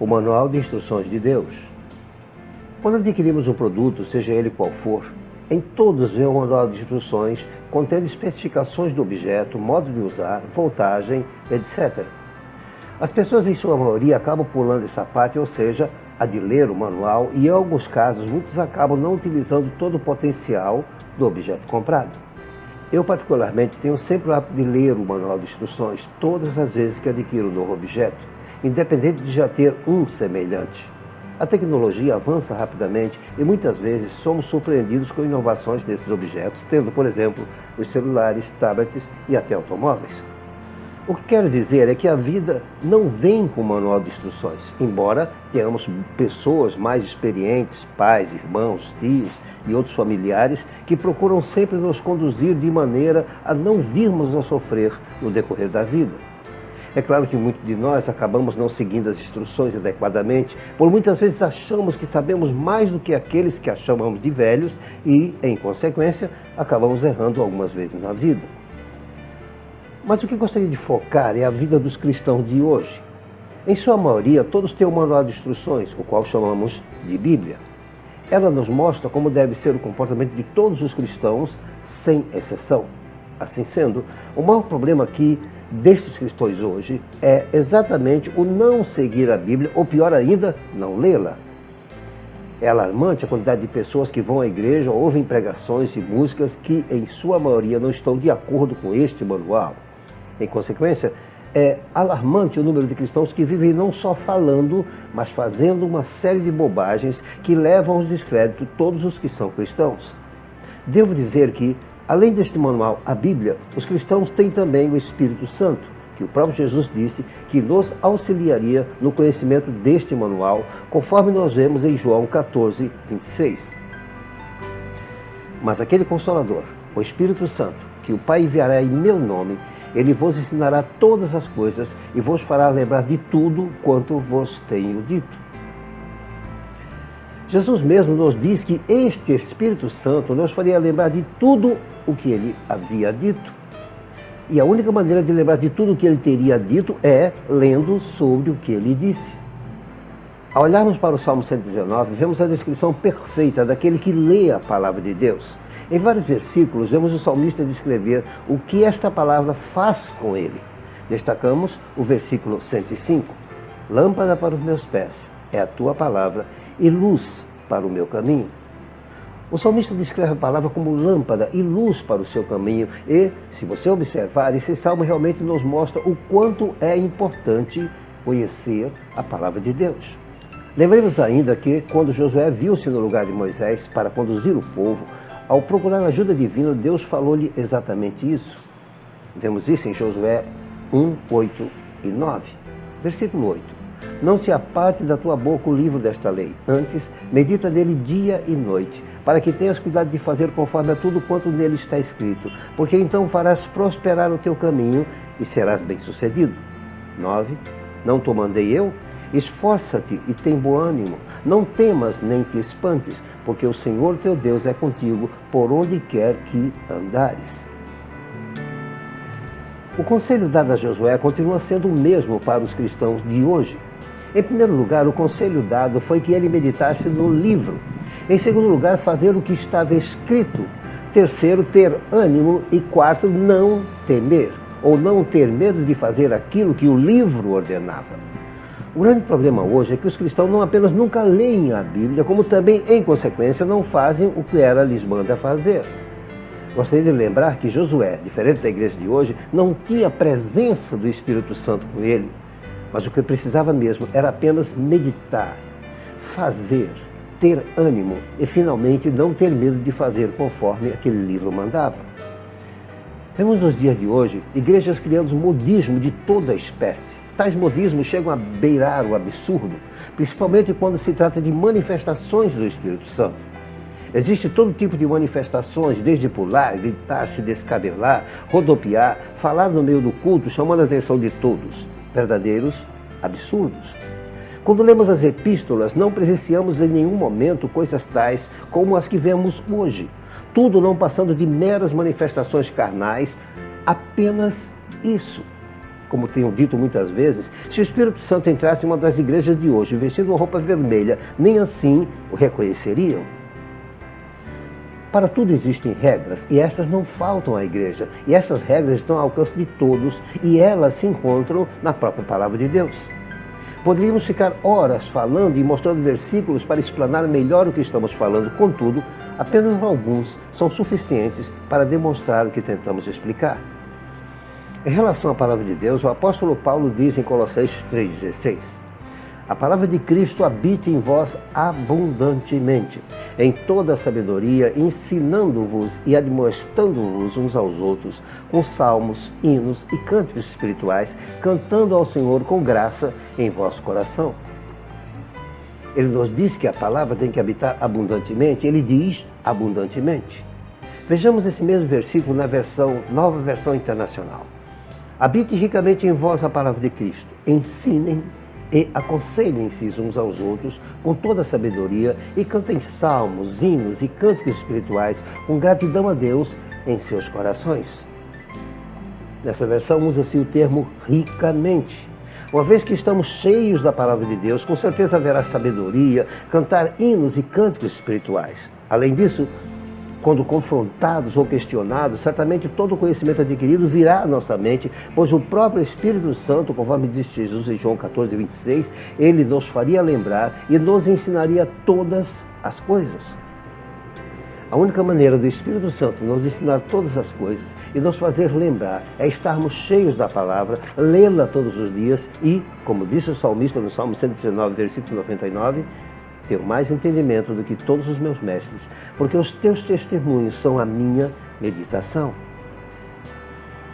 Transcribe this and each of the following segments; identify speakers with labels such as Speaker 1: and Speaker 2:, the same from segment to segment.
Speaker 1: o Manual de Instruções de Deus. Quando adquirimos um produto, seja ele qual for, em todos vem o Manual de Instruções contendo especificações do objeto, modo de usar, voltagem, etc. As pessoas, em sua maioria, acabam pulando essa parte, ou seja, a de ler o manual, e em alguns casos, muitos acabam não utilizando todo o potencial do objeto comprado. Eu, particularmente, tenho sempre o hábito de ler o Manual de Instruções todas as vezes que adquiro um novo objeto, independente de já ter um semelhante. A tecnologia avança rapidamente e muitas vezes somos surpreendidos com inovações desses objetos, tendo, por exemplo, os celulares, tablets e até automóveis. O que quero dizer é que a vida não vem com manual de instruções, embora tenhamos pessoas mais experientes, pais, irmãos, tios e outros familiares, que procuram sempre nos conduzir de maneira a não virmos a sofrer no decorrer da vida. É claro que muitos de nós acabamos não seguindo as instruções adequadamente, por muitas vezes achamos que sabemos mais do que aqueles que chamamos de velhos e, em consequência, acabamos errando algumas vezes na vida. Mas o que gostaria de focar é a vida dos cristãos de hoje. Em sua maioria, todos têm um manual de instruções, o qual chamamos de Bíblia. Ela nos mostra como deve ser o comportamento de todos os cristãos, sem exceção. Assim sendo, o maior problema aqui destes cristãos hoje é exatamente o não seguir a Bíblia, ou pior ainda, não lê-la. É alarmante a quantidade de pessoas que vão à igreja, ouvem pregações e músicas que, em sua maioria, não estão de acordo com este manual. Em consequência, é alarmante o número de cristãos que vivem não só falando, mas fazendo uma série de bobagens que levam ao descrédito todos os que são cristãos. Devo dizer que, além deste manual, a Bíblia, os cristãos têm também o Espírito Santo, que o próprio Jesus disse que nos auxiliaria no conhecimento deste manual, conforme nós vemos em João 14, 26. Mas aquele Consolador, o Espírito Santo, que o Pai enviará em meu nome, ele vos ensinará todas as coisas e vos fará lembrar de tudo quanto vos tenho dito. Jesus mesmo nos diz que este Espírito Santo nos faria lembrar de tudo o que ele havia dito. E a única maneira de lembrar de tudo o que ele teria dito é lendo sobre o que ele disse. Ao olharmos para o Salmo 119, vemos a descrição perfeita daquele que lê a palavra de Deus. Em vários versículos, vemos o salmista descrever o que esta palavra faz com ele. Destacamos o versículo 105. Lâmpada para os meus pés é a tua palavra e luz para o meu caminho. O salmista descreve a palavra como lâmpada e luz para o seu caminho e, se você observar, esse salmo realmente nos mostra o quanto é importante conhecer a palavra de Deus. Lembremos ainda que, quando Josué viu-se no lugar de Moisés para conduzir o povo, ao procurar ajuda divina, Deus falou-lhe exatamente isso. Vemos isso em Josué 1, 8 e 9. Versículo 8. Não se aparte da tua boca o livro desta lei, antes medita nele dia e noite, para que tenhas cuidado de fazer conforme a tudo quanto nele está escrito, porque então farás prosperar o teu caminho e serás bem-sucedido. 9. Não te mandei eu? Esforça-te e tem bom ânimo, não temas nem te espantes, porque o Senhor teu Deus é contigo por onde quer que andares. O conselho dado a Josué continua sendo o mesmo para os cristãos de hoje. Em primeiro lugar, o conselho dado foi que ele meditasse no livro. Em segundo lugar, fazer o que estava escrito. Terceiro, ter ânimo. E quarto, não temer, ou não ter medo de fazer aquilo que o livro ordenava. O grande problema hoje é que os cristãos não apenas nunca leem a Bíblia, como também, em consequência, não fazem o que ela lhes manda fazer. Gostaria de lembrar que Josué, diferente da igreja de hoje, não tinha a presença do Espírito Santo com ele, mas o que precisava mesmo era apenas meditar, fazer, ter ânimo e, finalmente, não ter medo de fazer conforme aquele livro mandava. Vemos nos dias de hoje igrejas criando modismo de toda a espécie. Tais modismos chegam a beirar o absurdo, principalmente quando se trata de manifestações do Espírito Santo. Existe todo tipo de manifestações, desde pular, gritar, se descabelar, rodopiar, falar no meio do culto, chamando a atenção de todos. Verdadeiros absurdos. Quando lemos as epístolas, não presenciamos em nenhum momento coisas tais como as que vemos hoje. Tudo não passando de meras manifestações carnais, apenas isso. como tenho dito muitas vezes, se o Espírito Santo entrasse em uma das igrejas de hoje, vestindo uma roupa vermelha, nem assim o reconheceriam. Para tudo existem regras, e estas não faltam à igreja. E essas regras estão ao alcance de todos, e elas se encontram na própria palavra de Deus. Poderíamos ficar horas falando e mostrando versículos para explanar melhor o que estamos falando, contudo, apenas alguns são suficientes para demonstrar o que tentamos explicar. Em relação à palavra de Deus, o apóstolo Paulo diz em Colossenses 3,16: a palavra de Cristo habite em vós abundantemente, em toda a sabedoria, ensinando-vos e admoestando-vos uns aos outros, com salmos, hinos e cânticos espirituais, cantando ao Senhor com graça em vosso coração. Ele nos diz que a palavra tem que habitar abundantemente, ele diz abundantemente. Vejamos esse mesmo versículo na Nova Versão Internacional. Habite ricamente em vós a palavra de Cristo, ensinem e aconselhem-se uns aos outros com toda a sabedoria e cantem salmos, hinos e cânticos espirituais com gratidão a Deus em seus corações. Nessa versão usa-se o termo ricamente. Uma vez que estamos cheios da palavra de Deus, com certeza haverá sabedoria, cantar hinos e cânticos espirituais. Além disso, quando confrontados ou questionados, certamente todo o conhecimento adquirido virá à nossa mente, pois o próprio Espírito Santo, conforme diz Jesus em João 14:26, ele nos faria lembrar e nos ensinaria todas as coisas. A única maneira do Espírito Santo nos ensinar todas as coisas e nos fazer lembrar é estarmos cheios da palavra, lê-la todos os dias e, como disse o salmista no Salmo 119, versículo 99, ter mais entendimento do que todos os meus mestres, porque os teus testemunhos são a minha meditação.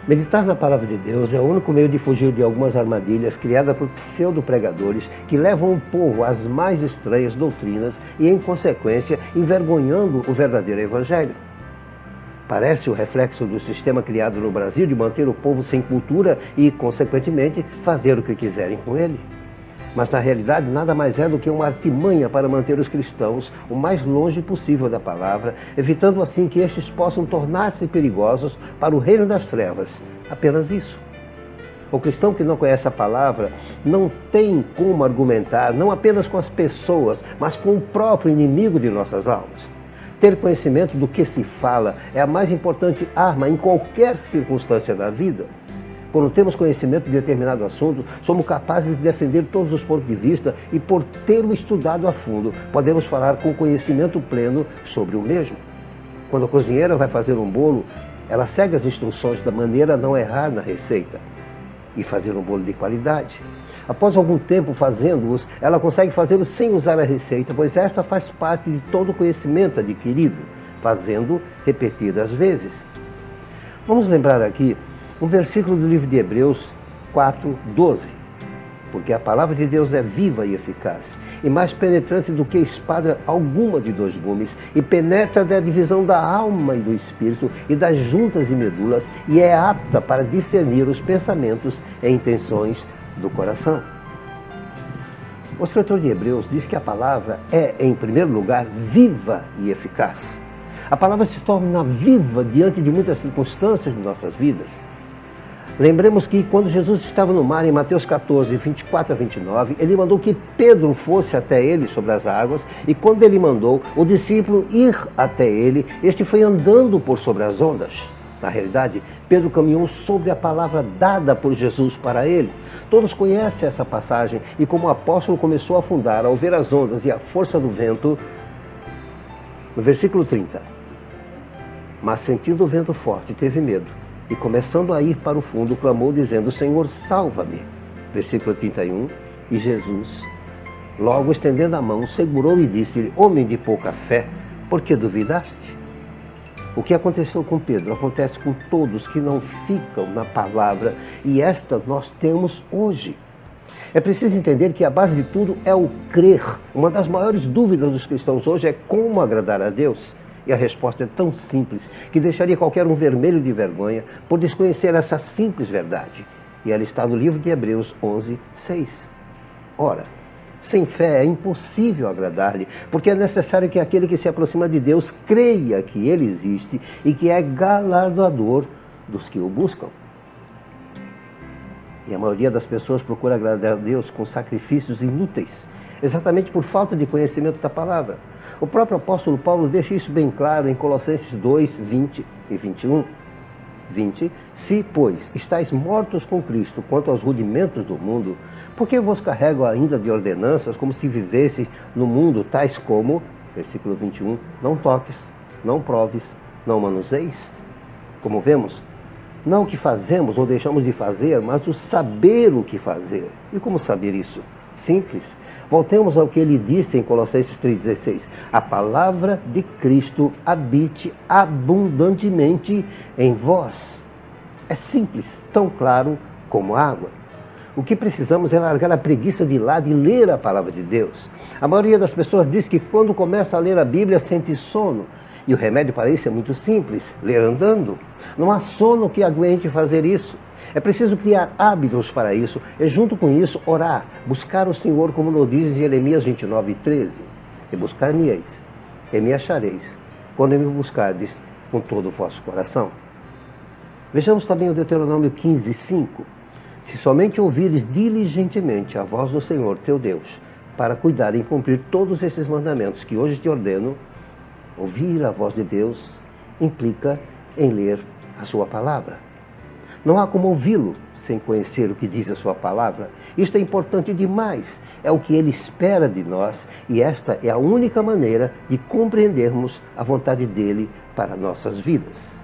Speaker 1: Meditar na palavra de Deus é o único meio de fugir de algumas armadilhas criadas por pseudo-pregadores que levam o povo às mais estranhas doutrinas e, em consequência, envergonhando o verdadeiro evangelho. Parece o reflexo do sistema criado no Brasil de manter o povo sem cultura e, consequentemente, fazer o que quiserem com ele. Mas, na realidade, nada mais é do que uma artimanha para manter os cristãos o mais longe possível da palavra, evitando assim que estes possam tornar-se perigosos para o reino das trevas. Apenas isso. O cristão que não conhece a palavra não tem como argumentar, não apenas com as pessoas, mas com o próprio inimigo de nossas almas. Ter conhecimento do que se fala é a mais importante arma em qualquer circunstância da vida. Quando temos conhecimento de determinado assunto, somos capazes de defender todos os pontos de vista e, por tê-lo estudado a fundo, podemos falar com conhecimento pleno sobre o mesmo. Quando a cozinheira vai fazer um bolo, ela segue as instruções da maneira a não errar na receita e fazer um bolo de qualidade. Após algum tempo fazendo-os, ela consegue fazê-los sem usar a receita, pois esta faz parte de todo o conhecimento adquirido, fazendo repetidas vezes. Vamos lembrar aqui um versículo do livro de Hebreus 4:12. Porque a palavra de Deus é viva e eficaz, e mais penetrante do que espada alguma de dois gumes, e penetra da divisão da alma e do espírito, e das juntas e medulas, e é apta para discernir os pensamentos e intenções do coração. O escritor de Hebreus diz que a palavra é, em primeiro lugar, viva e eficaz. A palavra se torna viva diante de muitas circunstâncias de nossas vidas. Lembremos que quando Jesus estava no mar, em Mateus 14, 24 a 29, ele mandou que Pedro fosse até ele sobre as águas, e quando ele mandou o discípulo ir até ele, este foi andando por sobre as ondas. Na realidade, Pedro caminhou sobre a palavra dada por Jesus para ele. Todos conhecem essa passagem, e como o apóstolo começou a afundar ao ver as ondas e a força do vento, no versículo 30, mas sentindo o vento forte, teve medo, e começando a ir para o fundo, clamou dizendo: Senhor, salva-me. Versículo 31, e Jesus, logo estendendo a mão, segurou e disse-lhe: Homem de pouca fé, por que duvidaste? O que aconteceu com Pedro acontece com todos que não ficam na palavra, e esta nós temos hoje. É preciso entender que a base de tudo é o crer. Uma das maiores dúvidas dos cristãos hoje é como agradar a Deus. E a resposta é tão simples que deixaria qualquer um vermelho de vergonha por desconhecer essa simples verdade. E ela está no livro de Hebreus 11:6. Ora, sem fé é impossível agradar-lhe, porque é necessário que aquele que se aproxima de Deus creia que Ele existe e que é galardoador dos que o buscam. E a maioria das pessoas procura agradar a Deus com sacrifícios inúteis, exatamente por falta de conhecimento da palavra. O próprio apóstolo Paulo deixa isso bem claro em Colossenses 2, 20 e 21. 20. Se, pois, estáis mortos com Cristo quanto aos rudimentos do mundo, por que vos carrego ainda de ordenanças como se vivesse no mundo, tais como, versículo 21, não toques, não proves, não manuseis? Como vemos, não o que fazemos ou deixamos de fazer, mas o saber o que fazer. E como saber isso? Simples. Voltemos ao que ele disse em Colossenses 3,16. A palavra de Cristo habite abundantemente em vós. É simples, tão claro como água. O que precisamos é largar a preguiça de lado e ler a palavra de Deus. A maioria das pessoas diz que quando começa a ler a Bíblia sente sono. E o remédio para isso é muito simples, ler andando. Não há sono que aguente fazer isso. É preciso criar hábitos para isso e junto com isso orar, buscar o Senhor como nos diz em Jeremias 29:13. E buscar-me-eis, e me achareis, quando me buscardes com todo o vosso coração. Vejamos também o Deuteronômio 15:5. Se somente ouvires diligentemente a voz do Senhor teu Deus, para cuidar em cumprir todos esses mandamentos que hoje te ordeno, ouvir a voz de Deus implica em ler a sua palavra. Não há como ouvi-lo sem conhecer o que diz a sua palavra. Isto é importante demais. É o que ele espera de nós e esta é a única maneira de compreendermos a vontade dele para nossas vidas.